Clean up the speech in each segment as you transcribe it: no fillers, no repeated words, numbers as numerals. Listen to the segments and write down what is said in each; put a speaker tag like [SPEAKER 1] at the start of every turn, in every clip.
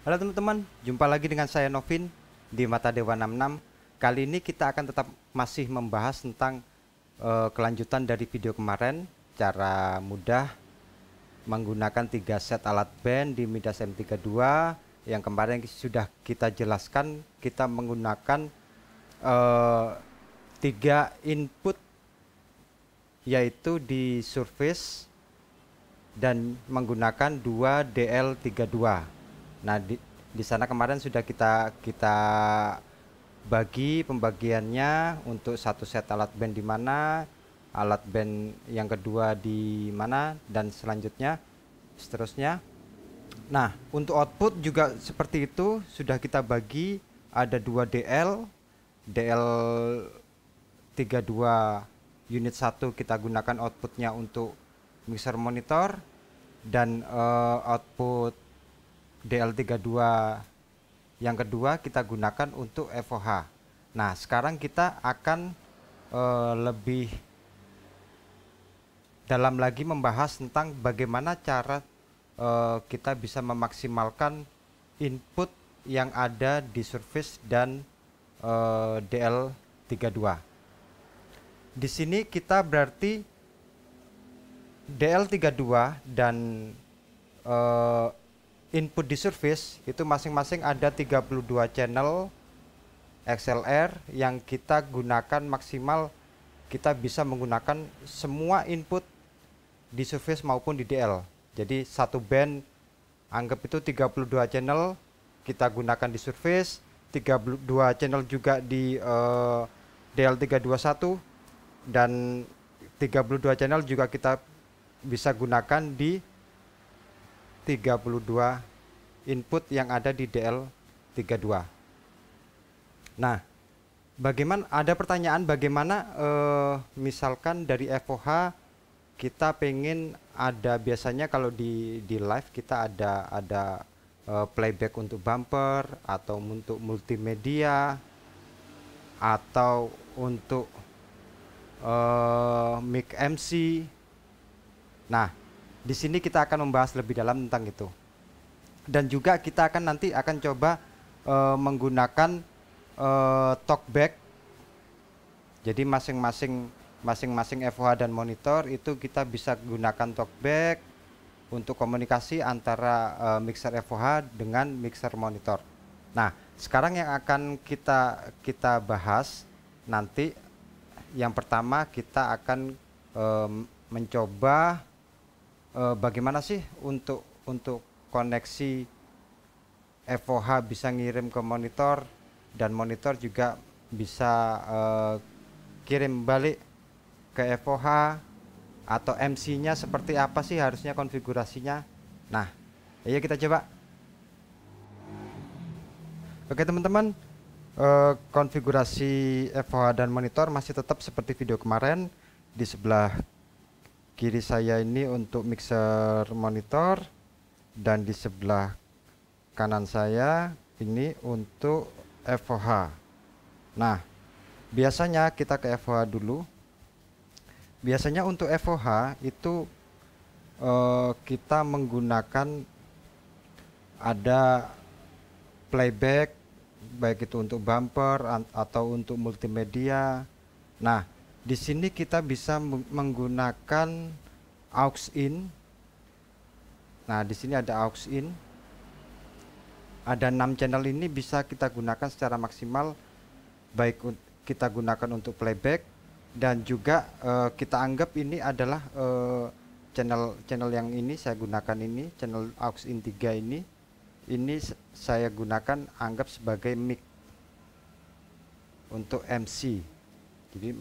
[SPEAKER 1] Halo teman-teman, jumpa lagi dengan saya Novin di Mata Dewa 66. Kali ini kita akan tetap masih membahas tentang kelanjutan dari video kemarin, cara mudah menggunakan 3 set alat band di Midas M32. Yang kemarin sudah kita jelaskan, kita menggunakan 3 input, yaitu di surface dan menggunakan 2 DL32. Nah, di sana kemarin sudah kita bagi pembagiannya untuk satu set alat band di mana, alat band yang kedua di mana, dan seterusnya. Nah, untuk output juga seperti itu, sudah kita bagi ada 2 DL32 unit 1 kita gunakan outputnya untuk mixer monitor, dan output DL32 yang kedua kita gunakan untuk FOH. Nah, sekarang kita akan lebih dalam lagi membahas tentang bagaimana cara kita bisa memaksimalkan input yang ada di surface dan DL32. Di sini kita berarti DL32 dan input di surface itu masing-masing ada 32 channel XLR yang kita gunakan maksimal. Kita bisa menggunakan semua input di surface maupun di DL. Jadi satu band anggap itu 32 channel kita gunakan di surface, 32 channel juga di DL321, dan 32 channel juga kita bisa gunakan di 32 input yang ada di DL32. Nah, ada pertanyaan bagaimana misalkan dari FOH kita pengen ada, biasanya kalau di live kita ada playback untuk bumper atau untuk multimedia atau untuk mic MC. Nah, di sini kita akan membahas lebih dalam tentang itu. Dan juga kita nanti akan coba menggunakan talkback. Jadi masing-masing FOH dan monitor itu kita bisa gunakan talkback untuk komunikasi antara mixer FOH dengan mixer monitor. Nah, sekarang yang akan kita bahas nanti, yang pertama kita akan mencoba bagaimana sih untuk koneksi FOH bisa ngirim ke monitor dan monitor juga bisa kirim balik ke FOH, atau MC-nya seperti apa sih harusnya konfigurasinya. Nah, ayo kita coba. Oke teman-teman, konfigurasi FOH dan monitor masih tetap seperti video kemarin. Di sebelah kiri saya ini untuk mixer monitor, dan di sebelah kanan saya ini untuk FOH. Nah, biasanya kita ke FOH dulu. Biasanya untuk FOH itu kita menggunakan ada playback, baik itu untuk bumper atau untuk multimedia. Nah, di sini kita bisa menggunakan aux in. Nah, di sini ada aux in. Ada 6 channel ini bisa kita gunakan secara maksimal, baik kita gunakan untuk playback, dan juga kita anggap ini adalah channel yang ini saya gunakan, ini channel aux in 3 ini saya gunakan anggap sebagai mic untuk MC. Jadi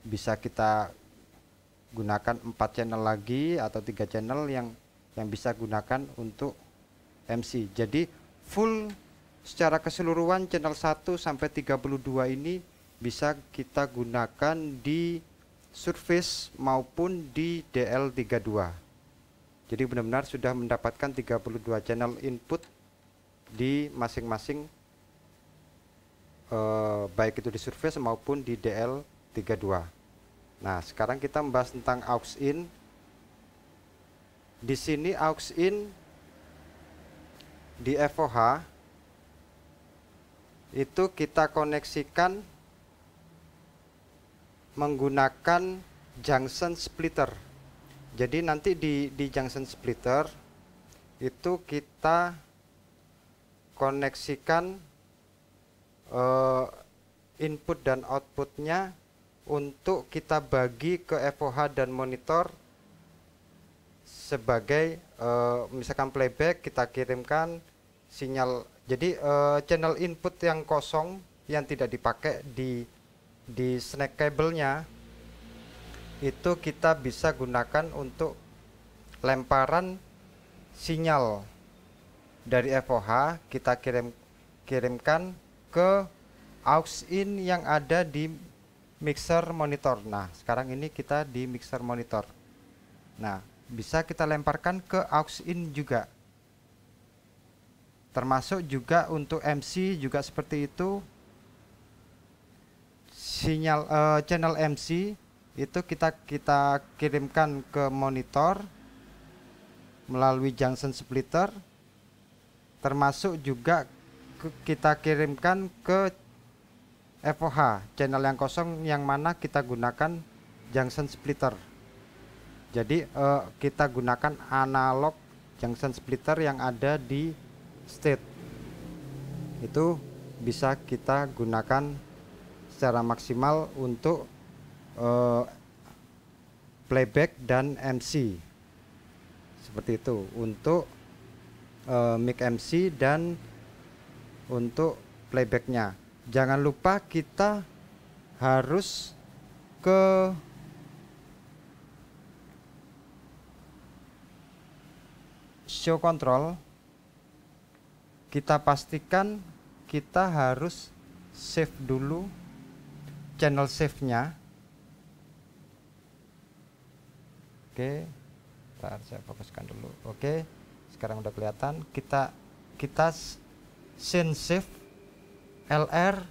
[SPEAKER 1] bisa kita gunakan 4 channel lagi atau 3 channel yang bisa gunakan untuk MC. Jadi full secara keseluruhan channel 1 sampai 32 ini bisa kita gunakan di surface maupun di DL32. Jadi benar-benar sudah mendapatkan 32 channel input di masing-masing baik itu di surface maupun di DL32. Nah, sekarang kita membahas tentang aux in. Di sini aux in di FOH itu kita koneksikan menggunakan junction splitter. Jadi nanti di junction splitter itu kita koneksikan input dan outputnya untuk kita bagi ke FOH dan monitor sebagai misalkan playback, kita kirimkan sinyal. Jadi channel input yang kosong yang tidak dipakai di snack cable-nya itu kita bisa gunakan untuk lemparan sinyal dari FOH, kita kirimkan ke aux in yang ada di mixer monitor. Nah, sekarang ini kita di mixer monitor. Nah, bisa kita lemparkan ke aux in juga. Termasuk juga untuk MC juga seperti itu. Sinyal channel MC itu kita kirimkan ke monitor melalui junction splitter. Termasuk juga kita kirimkan ke FOH, channel yang kosong yang mana kita gunakan junction splitter. Jadi kita gunakan analog junction splitter yang ada di state. Itu bisa kita gunakan secara maksimal untuk playback dan MC. Seperti itu untuk mic MC dan untuk playbacknya. Jangan lupa kita harus ke show control. Kita pastikan kita harus save dulu channel save-nya. Oke, ntar saya fokuskan dulu. Oke, sekarang udah kelihatan. Kita save LR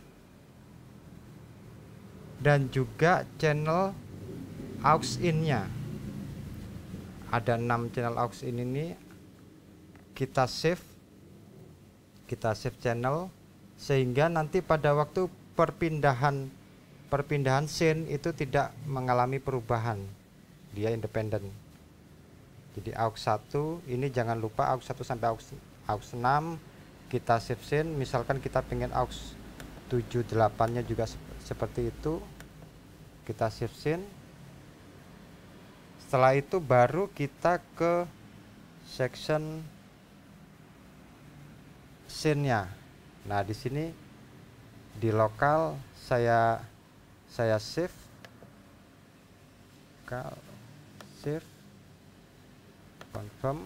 [SPEAKER 1] dan juga channel aux in-nya. Ada 6 channel aux in ini. Kita save channel sehingga nanti pada waktu perpindahan scene itu tidak mengalami perubahan, dia independen. Jadi aux 1 ini jangan lupa aux 1 sampai aux 6 kita save scene. Misalkan kita pengen aux 7 8 nya juga seperti itu, kita save scene. Setelah itu baru kita ke section scene-nya. Nah, di sini di lokal saya save confirm.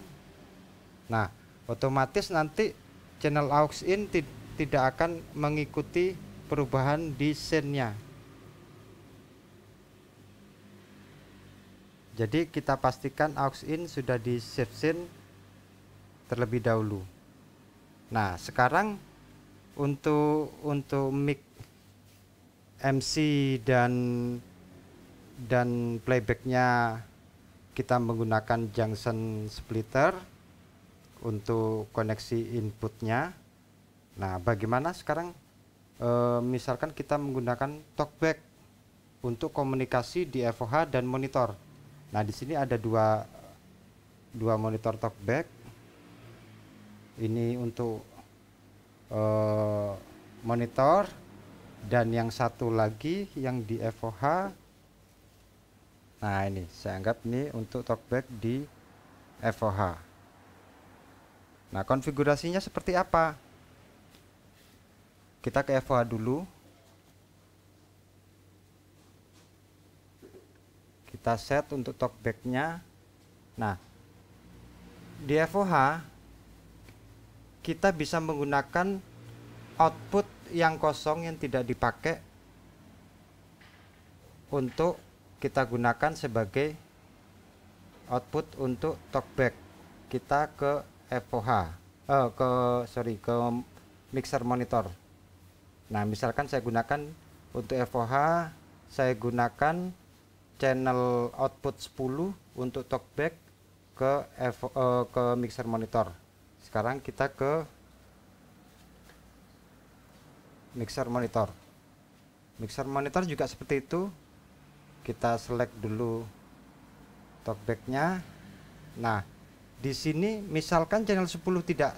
[SPEAKER 1] Nah, otomatis nanti channel aux in tidak akan mengikuti perubahan di scene-nya. Jadi kita pastikan aux in sudah di save scene terlebih dahulu. Nah, sekarang untuk mic MC dan playbacknya kita menggunakan junction splitter untuk koneksi inputnya. Nah, bagaimana sekarang misalkan kita menggunakan talkback untuk komunikasi di FOH dan monitor. Nah, di sini ada dua monitor talkback. Ini untuk monitor dan yang satu lagi yang di FOH. Nah, ini saya anggap ini untuk talkback di FOH. Nah, konfigurasinya seperti apa? Kita ke FOH dulu. Kita set untuk talkbacknya. Nah, di FOH kita bisa menggunakan output yang kosong yang tidak dipakai untuk kita gunakan sebagai output untuk talkback kita ke FOH, ke mixer monitor. Nah, misalkan saya gunakan untuk FOH, saya gunakan channel output 10 untuk talkback ke mixer monitor. Sekarang kita ke mixer monitor. Mixer monitor juga seperti itu. Kita select dulu talkback-nya. Nah, di sini misalkan channel 10 tidak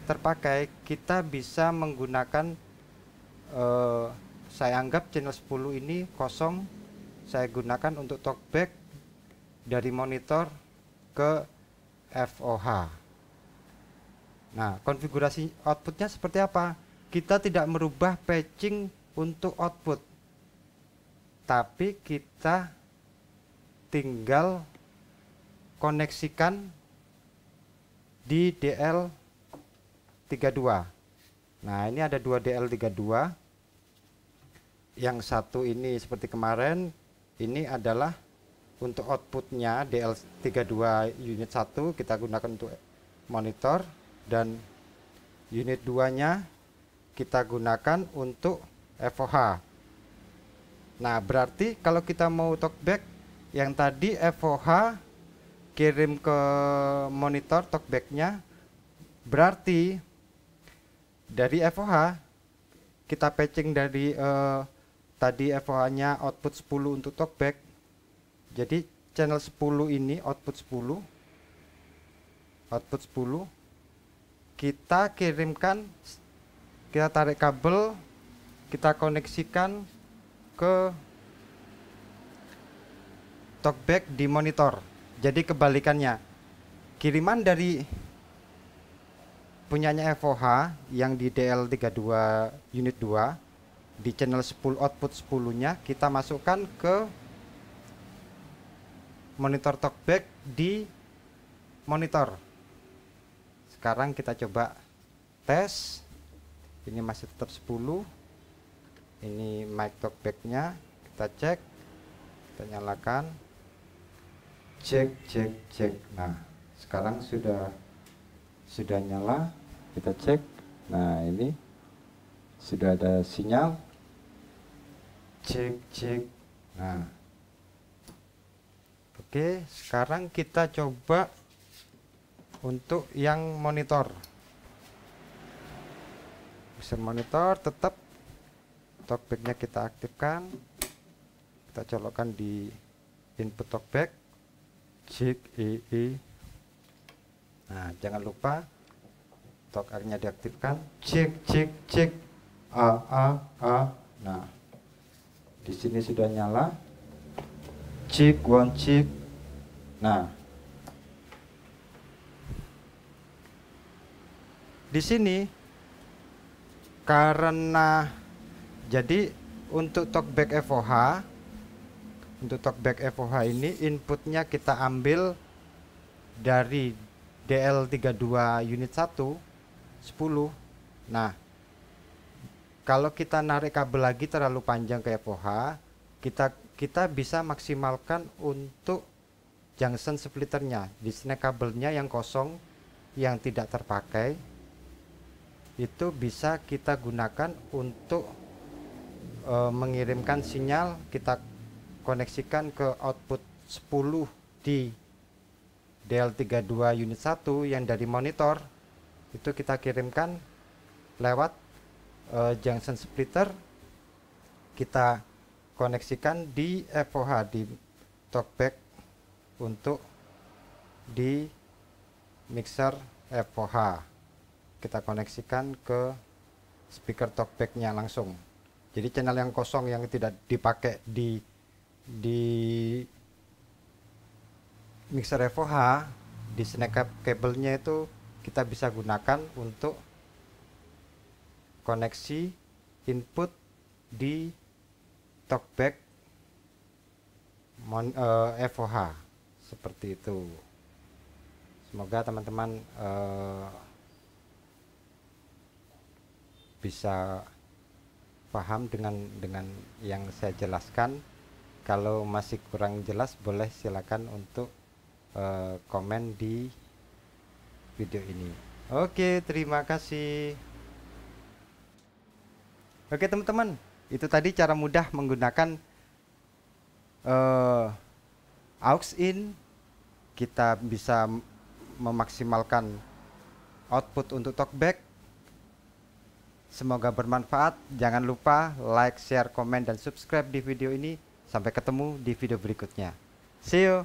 [SPEAKER 1] terpakai, kita bisa menggunakan saya anggap channel 10 ini kosong, saya gunakan untuk talkback dari monitor ke FOH. Nah, konfigurasi outputnya seperti apa? Kita tidak merubah patching untuk output, tapi kita tinggal koneksikan di DL32. Nah, ini ada dua DL32. Yang satu ini seperti kemarin, ini adalah untuk outputnya DL32 unit 1 kita gunakan untuk monitor, dan unit 2 nya kita gunakan untuk FOH. Nah, berarti kalau kita mau talkback yang tadi FOH kirim ke monitor talkbacknya, berarti dari FOH kita patching dari tadi FOH nya output 10 untuk talkback. Jadi channel 10 ini output 10 kita kirimkan, kita tarik kabel, kita koneksikan ke talkback di monitor. Jadi kebalikannya, kiriman dari punyanya FOH yang di DL32 unit 2 di channel 10 output 10 nya kita masukkan ke monitor talkback di monitor. Sekarang kita coba tes. Ini masih tetap 10. Ini mic talkback-nya, kita cek, kita nyalakan, cek. Nah, sekarang sudah nyala, kita cek. Nah, ini sudah ada sinyal, cek. Nah, oke, sekarang kita coba untuk yang monitor. Bisa monitor tetap talkback-nya kita aktifkan, kita colokkan di input talkback, cek Nah, jangan lupa talk-nya diaktifkan, cek Nah, di sini sudah nyala, cek. Nah, di sini karena jadi untuk talkback FOH ini inputnya kita ambil dari DL32 unit 1 10. Nah, kalau kita narik kabel lagi terlalu panjang ke FOH, kita bisa maksimalkan untuk junction splitternya. Di sini kabelnya yang kosong, yang tidak terpakai, itu bisa kita gunakan untuk mengirimkan sinyal. Kita koneksikan ke output 10 di DL32 unit 1 yang dari monitor, itu kita kirimkan lewat junction splitter, kita koneksikan di FOH di talkback untuk di mixer FOH, kita koneksikan ke speaker talkback-nya langsung. Jadi channel yang kosong yang tidak dipakai di mixer FOH, di snap kabelnya itu kita bisa gunakan untuk koneksi input di talkback FOH seperti itu. Semoga teman-teman bisa paham dengan yang saya jelaskan. Kalau masih kurang jelas, boleh silakan untuk komen di video ini. Oke, terima kasih. Oke teman-teman, itu tadi cara mudah menggunakan aux in. Kita bisa memaksimalkan output untuk talkback Semoga bermanfaat. Jangan lupa like, share, komen, dan subscribe di video ini. Sampai ketemu di video berikutnya. See you.